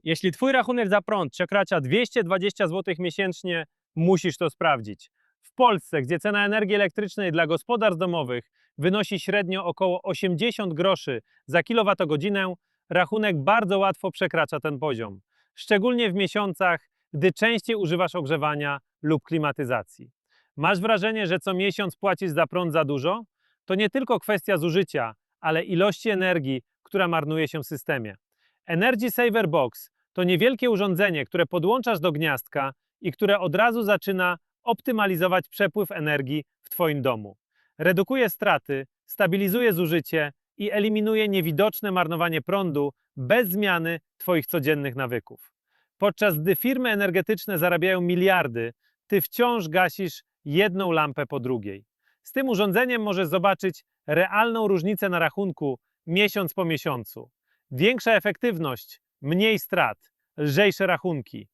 Jeśli Twój rachunek za prąd przekracza 220 zł miesięcznie, musisz to sprawdzić. W Polsce, gdzie cena energii elektrycznej dla gospodarstw domowych wynosi średnio około 80 groszy za kilowatogodzinę, rachunek bardzo łatwo przekracza ten poziom. Szczególnie w miesiącach, gdy częściej używasz ogrzewania lub klimatyzacji. Masz wrażenie, że co miesiąc płacisz za prąd za dużo? To nie tylko kwestia zużycia, ale ilości energii, która marnuje się w systemie. Energy Saver Box to niewielkie urządzenie, które podłączasz do gniazdka i które od razu zaczyna optymalizować przepływ energii w Twoim domu. Redukuje straty, stabilizuje zużycie i eliminuje niewidoczne marnowanie prądu bez zmiany Twoich codziennych nawyków. Podczas gdy firmy energetyczne zarabiają miliardy, Ty wciąż gasisz jedną lampę po drugiej. Z tym urządzeniem możesz zobaczyć realną różnicę na rachunku miesiąc po miesiącu. Większa efektywność, mniej strat, lżejsze rachunki.